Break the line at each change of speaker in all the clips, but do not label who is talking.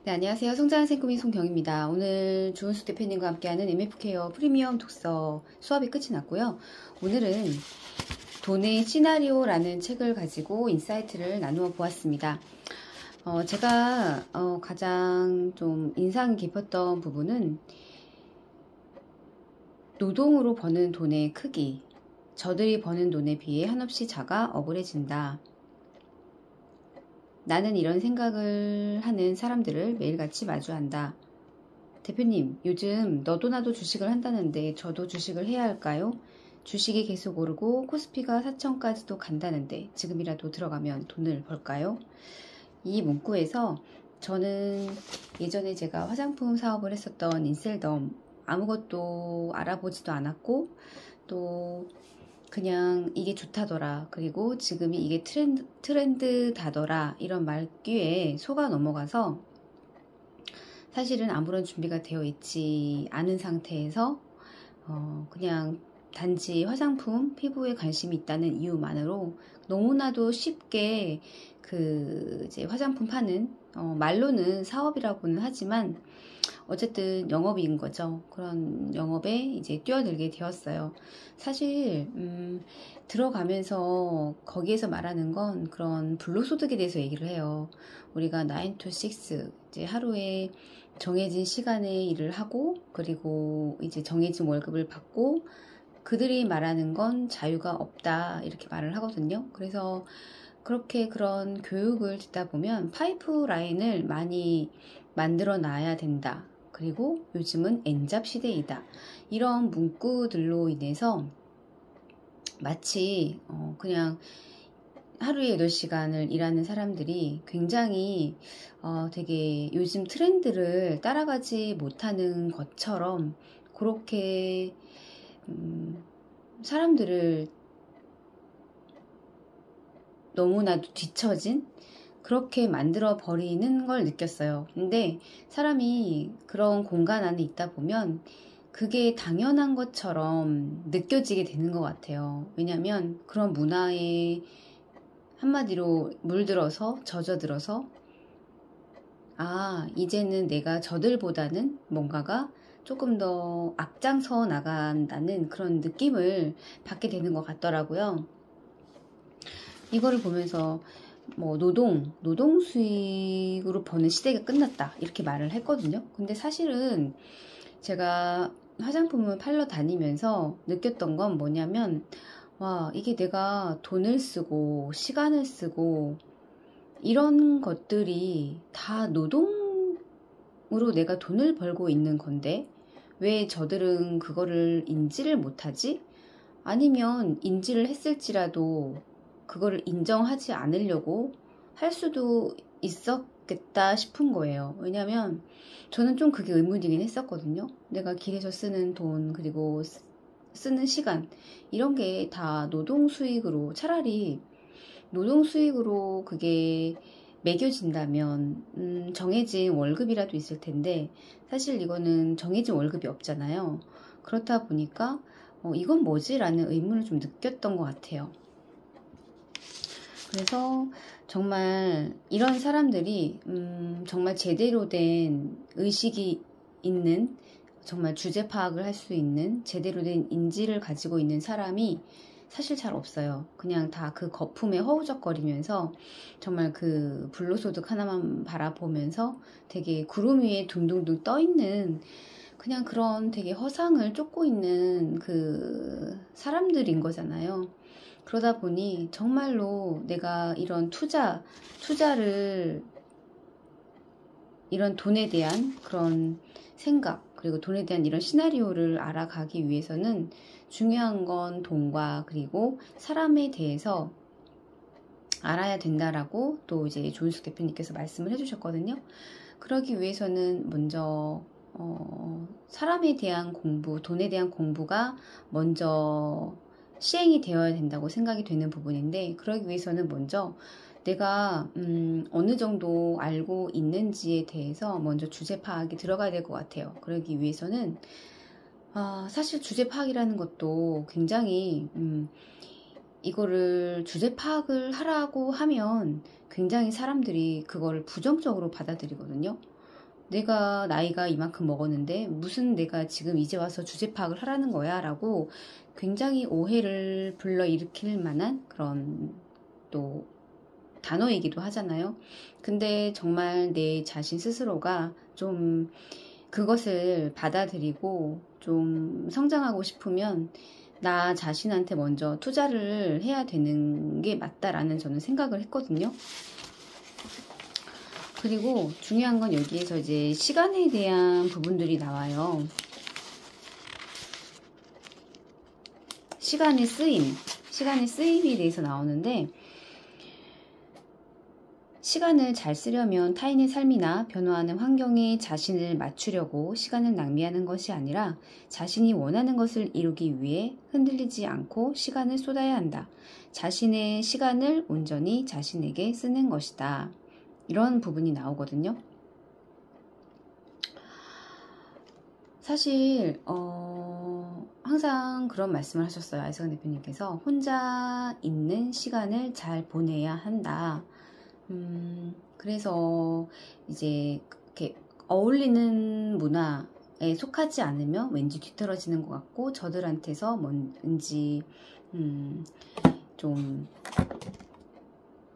네, 안녕하세요. 성장한 생금인 송경입니다. 오늘 조은수 대표님과 함께하는 MF케어 프리미엄 독서 수업이 끝이 났고요. 오늘은 돈의 시나리오라는 책을 가지고 인사이트를 나누어 보았습니다. 제가 가장 좀 인상 깊었던 부분은 노동으로 버는 돈의 크기, 저들이 버는 돈에 비해 한없이 작아 억울해진다. 나는 이런 생각을 하는 사람들을 매일같이 마주한다. 대표님, 요즘 너도 나도 주식을 한다는데 저도 주식을 해야 할까요? 주식이 계속 오르고 코스피가 4천까지도 간다는데 지금이라도 들어가면 돈을 벌까요? 이 문구에서 저는 예전에 제가 화장품 사업을 했었던 인셀덤, 아무것도 알아보지도 않았고 또 그냥 이게 좋다더라, 그리고 지금이 이게 트렌드다더라, 이런 말귀에 속아 넘어가서 사실은 아무런 준비가 되어 있지 않은 상태에서 그냥 단지 화장품, 피부에 관심이 있다는 이유만으로 너무나도 쉽게 이제 화장품 파는, 말로는 사업이라고는 하지만 어쨌든 영업인 거죠. 그런 영업에 이제 뛰어들게 되었어요. 사실 들어가면서 거기에서 말하는 건 그런 불로소득에 대해서 얘기를 해요. 우리가 9 to 6, 이제 하루에 정해진 시간에 일을 하고, 그리고 이제 정해진 월급을 받고, 그들이 말하는 건 자유가 없다, 이렇게 말을 하거든요. 그래서 그렇게 그런 교육을 듣다 보면 파이프라인을 많이 만들어 놔야 된다. 그리고 요즘은 N잡 시대이다. 이런 문구들로 인해서 마치 그냥 하루에 8시간을 일하는 사람들이 굉장히 되게 요즘 트렌드를 따라가지 못하는 것처럼 그렇게 사람들을 너무나도 뒤처진 그렇게 만들어 버리는 걸 느꼈어요. 근데 사람이 그런 공간 안에 있다 보면 그게 당연한 것처럼 느껴지게 되는 것 같아요. 왜냐면 그런 문화에 한마디로 물들어서 젖어들어서, 이제는 내가 저들보다는 뭔가가 조금 더 앞장서 나간다는 그런 느낌을 받게 되는 것 같더라고요. 이거를 보면서 뭐 노동 수익으로 버는 시대가 끝났다, 이렇게 말을 했거든요. 근데 사실은 제가 화장품을 팔러 다니면서 느꼈던 건 뭐냐면, 와, 이게 내가 돈을 쓰고 시간을 쓰고 이런 것들이 다 노동으로 내가 돈을 벌고 있는 건데 왜 저들은 그거를 인지를 못하지? 아니면 인지를 했을지라도 그거를 인정하지 않으려고 할 수도 있었겠다 싶은 거예요. 왜냐면 저는 좀 그게 의문이긴 했었거든요. 내가 길에서 쓰는 돈, 그리고 쓰는 시간, 이런 게 다 노동 수익으로, 차라리 노동 수익으로 그게 매겨진다면 정해진 월급이라도 있을 텐데, 사실 이거는 정해진 월급이 없잖아요. 그렇다 보니까 이건 뭐지? 라는 의문을 좀 느꼈던 것 같아요. 그래서 정말 이런 사람들이 정말 제대로 된 의식이 있는, 정말 주제 파악을 할 수 있는 제대로 된 인지를 가지고 있는 사람이 사실 잘 없어요. 그냥 다 그 거품에 허우적거리면서 정말 그 불로소득 하나만 바라보면서 되게 구름 위에 둥둥둥 떠 있는, 그냥 그런 되게 허상을 쫓고 있는 그 사람들인 거잖아요. 그러다 보니 정말로 내가 이런 투자를, 이런 돈에 대한 그런 생각, 그리고 돈에 대한 이런 시나리오를 알아가기 위해서는 중요한 건 돈과 그리고 사람에 대해서 알아야 된다라고 또 이제 조은숙 대표님께서 말씀을 해주셨거든요. 그러기 위해서는 먼저 사람에 대한 공부, 돈에 대한 공부가 먼저 시행이 되어야 된다고 생각이 되는 부분인데, 그러기 위해서는 먼저 내가 어느 정도 알고 있는지에 대해서 먼저 주제 파악이 들어가야 될 것 같아요. 그러기 위해서는 사실 주제 파악이라는 것도 굉장히 이거를 주제 파악을 하라고 하면 굉장히 사람들이 그거를 부정적으로 받아들이거든요. 내가 나이가 이만큼 먹었는데 무슨 내가 지금 이제 와서 주제 파악을 하라는 거야 라고 굉장히 오해를 불러일으킬 만한 그런 또 단어이기도 하잖아요. 근데 정말 내 자신 스스로가 좀 그것을 받아들이고 좀 성장하고 싶으면 나 자신한테 먼저 투자를 해야 되는 게 맞다라는 저는 생각을 했거든요. 그리고 중요한 건 여기에서 이제 시간에 대한 부분들이 나와요. 시간의 쓰임에 대해서 나오는데, 시간을 잘 쓰려면 타인의 삶이나 변화하는 환경에 자신을 맞추려고 시간을 낭비하는 것이 아니라 자신이 원하는 것을 이루기 위해 흔들리지 않고 시간을 쏟아야 한다. 자신의 시간을 온전히 자신에게 쓰는 것이다. 이런 부분이 나오거든요. 사실 항상 그런 말씀을 하셨어요. 아이스간 대표님께서 혼자 있는 시간을 잘 보내야 한다. 그래서 이제 이렇게 어울리는 문화에 속하지 않으면 왠지 뒤떨어지는 것 같고 저들한테서 뭔지 좀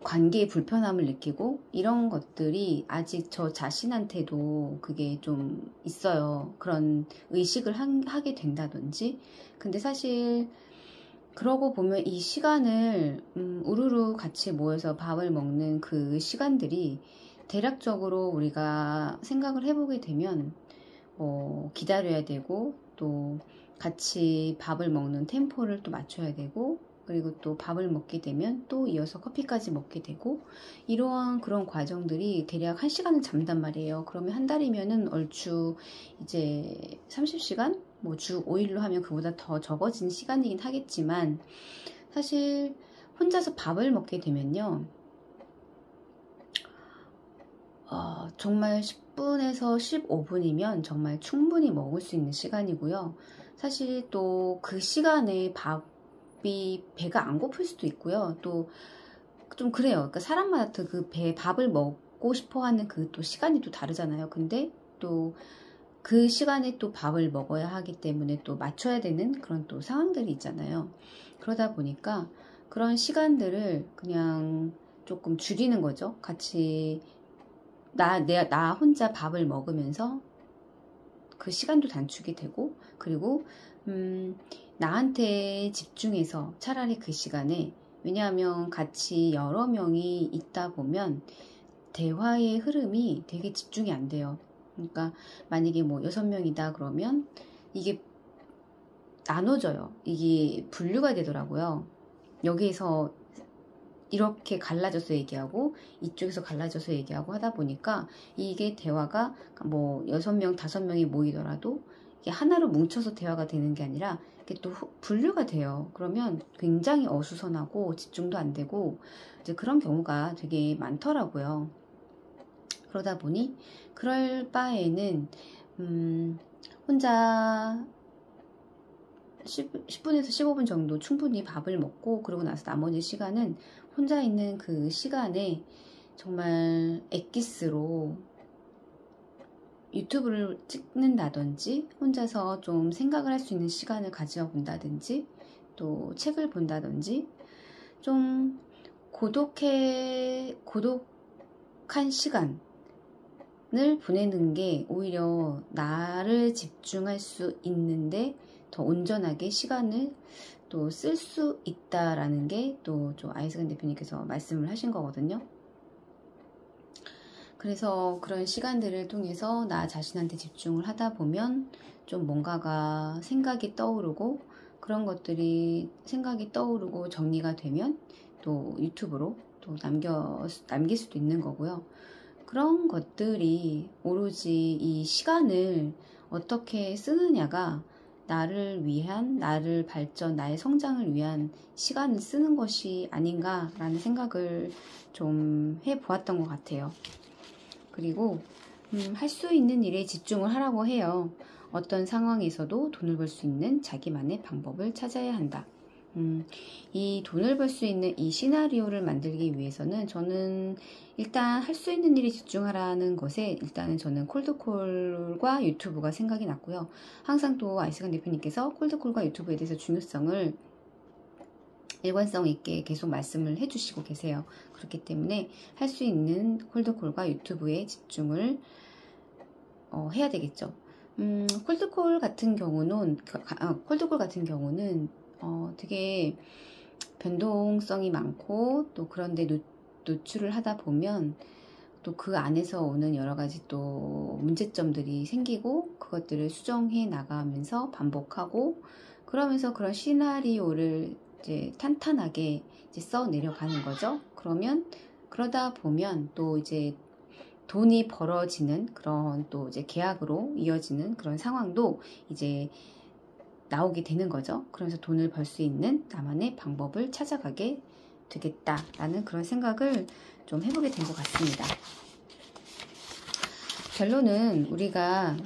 관계의 불편함을 느끼고 이런 것들이 아직 저 자신한테도 그게 좀 있어요. 그런 의식을 하게 된다든지. 근데 사실 그러고 보면 이 시간을 우르르 같이 모여서 밥을 먹는 그 시간들이 대략적으로 우리가 생각을 해보게 되면 기다려야 되고 또 같이 밥을 먹는 템포를 또 맞춰야 되고 그리고 또 밥을 먹게 되면 또 이어서 커피까지 먹게 되고 이러한 그런 과정들이 대략 1시간을 잡는단 말이에요. 그러면 한 달이면은 얼추 이제 30시간? 뭐 주 5일로 하면 그보다 더 적어진 시간이긴 하겠지만 사실 혼자서 밥을 먹게 되면요. 정말 10분에서 15분이면 정말 충분히 먹을 수 있는 시간이고요. 사실 또 그 시간에 배가 안 고플 수도 있고요. 또 좀 그래요. 그러니까 사람마다 그 밥을 먹고 싶어 하는 그 또 시간이 또 다르잖아요. 근데 또 그 시간에 또 밥을 먹어야 하기 때문에 또 맞춰야 되는 그런 또 상황들이 있잖아요. 그러다 보니까 그런 시간들을 그냥 조금 줄이는 거죠. 같이 나 혼자 밥을 먹으면서 그 시간도 단축이 되고 그리고 나한테 집중해서 차라리 그 시간에 왜냐하면 같이 여러 명이 있다 보면 대화의 흐름이 되게 집중이 안 돼요. 그러니까 만약에 뭐 6명이다 그러면 이게 나눠져요. 이게 분류가 되더라고요. 여기에서 이렇게 갈라져서 얘기하고 이쪽에서 갈라져서 얘기하고 하다 보니까 이게 대화가 뭐 6명, 5명이 모이더라도 이게 하나로 뭉쳐서 대화가 되는 게 아니라 이게 또 분류가 돼요. 그러면 굉장히 어수선하고 집중도 안 되고 이제 그런 경우가 되게 많더라고요. 그러다 보니 그럴 바에는 혼자 10분에서 15분 정도 충분히 밥을 먹고 그러고 나서 나머지 시간은 혼자 있는 그 시간에 정말 엑기스로 유튜브를 찍는다든지 혼자서 좀 생각을 할 수 있는 시간을 가져본다든지 또 책을 본다든지 좀 고독한 시간을 보내는 게 오히려 나를 집중할 수 있는데 더 온전하게 시간을 또 쓸 수 있다라는 게 또 아이스간 대표님께서 말씀을 하신 거거든요. 그래서 그런 시간들을 통해서 나 자신한테 집중을 하다 보면 좀 뭔가가 생각이 떠오르고 그런 것들이 생각이 떠오르고 정리가 되면 또 유튜브로 또 남길 수도 있는 거고요. 그런 것들이 오로지 이 시간을 어떻게 쓰느냐가 나를 위한, 나를 발전, 나의 성장을 위한 시간을 쓰는 것이 아닌가라는 생각을 좀 해보았던 것 같아요. 그리고 할 수 있는 일에 집중을 하라고 해요. 어떤 상황에서도 돈을 벌 수 있는 자기만의 방법을 찾아야 한다. 이 돈을 벌 수 있는 이 시나리오를 만들기 위해서는 저는 일단 할 수 있는 일에 집중하라는 것에 일단은 저는 콜드콜과 유튜브가 생각이 났고요. 항상 또 아이스간 대표님께서 콜드콜과 유튜브에 대해서 중요성을 일관성 있게 계속 말씀을 해주시고 계세요. 그렇기 때문에 할 수 있는 콜드콜과 유튜브에 집중을 해야 되겠죠. 콜드콜 같은 경우는 되게 변동성이 많고 또 그런데 노출을 하다 보면 또 그 안에서 오는 여러 가지 또 문제점들이 생기고 그것들을 수정해 나가면서 반복하고 그러면서 그런 시나리오를 이제 탄탄하게 이제 써 내려가는 거죠. 그러다 보면 또 이제 돈이 벌어지는 그런 또 이제 계약으로 이어지는 그런 상황도 이제 나오게 되는 거죠. 그러면서 돈을 벌 수 있는 나만의 방법을 찾아가게 되겠다라는 그런 생각을 좀 해보게 된 것 같습니다. 결론은 우리가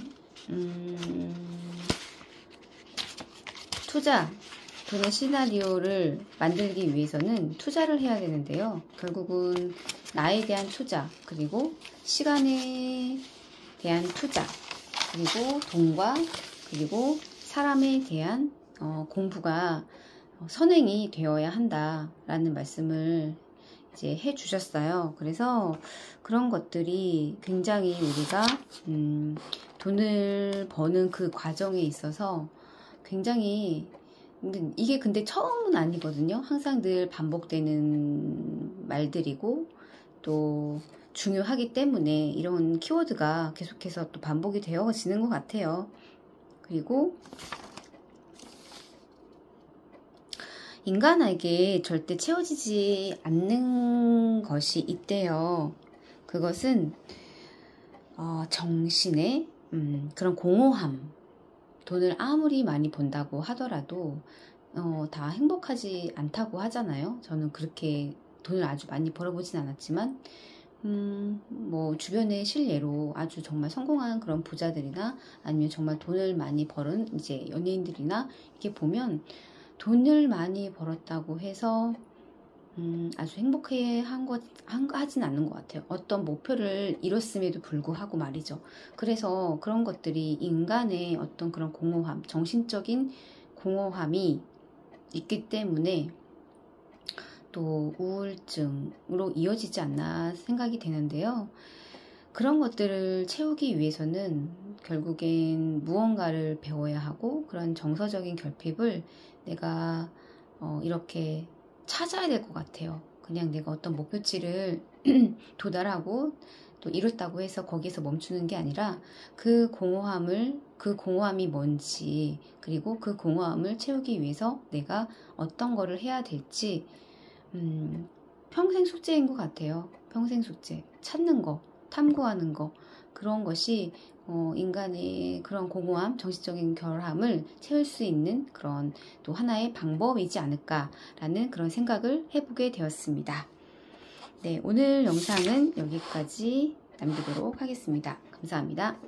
돈의 시나리오를 만들기 위해서는 투자를 해야 되는데요. 결국은 나에 대한 투자, 그리고 시간에 대한 투자, 그리고 돈과 그리고 사람에 대한 공부가 선행이 되어야 한다라는 말씀을 이제 해 주셨어요. 그래서 그런 것들이 굉장히 우리가 돈을 버는 그 과정에 있어서 굉장히 이게 근데 처음은 아니거든요. 항상 늘 반복되는 말들이고 또 중요하기 때문에 이런 키워드가 계속해서 또 반복이 되어지는 것 같아요. 그리고 인간에게 절대 채워지지 않는 것이 있대요. 그것은 정신의 그런 공허함. 돈을 아무리 많이 번다고 하더라도 다 행복하지 않다고 하잖아요. 저는 그렇게 돈을 아주 많이 벌어보진 않았지만 뭐 주변의 실례로 아주 정말 성공한 그런 부자들이나 아니면 정말 돈을 많이 벌은 이제 연예인들이나 이렇게 보면 돈을 많이 벌었다고 해서 아주 행복해 하진 않는 것 같아요. 어떤 목표를 이뤘음에도 불구하고 말이죠. 그래서 그런 것들이 인간의 어떤 그런 공허함, 정신적인 공허함이 있기 때문에 또 우울증으로 이어지지 않나 생각이 되는데요. 그런 것들을 채우기 위해서는 결국엔 무언가를 배워야 하고 그런 정서적인 결핍을 내가 이렇게 찾아야 될 것 같아요. 그냥 내가 어떤 목표치를 도달하고 또 이뤘다고 해서 거기서 멈추는 게 아니라 그 공허함이 뭔지, 그리고 그 공허함을 채우기 위해서 내가 어떤 거를 해야 될지 평생 숙제인 것 같아요. 평생 숙제. 찾는 거, 탐구하는 거, 그런 것이 인간의 그런 공허함, 정신적인 결함을 채울 수 있는 그런 또 하나의 방법이지 않을까라는 그런 생각을 해보게 되었습니다. 네, 오늘 영상은 여기까지 남기도록 하겠습니다. 감사합니다.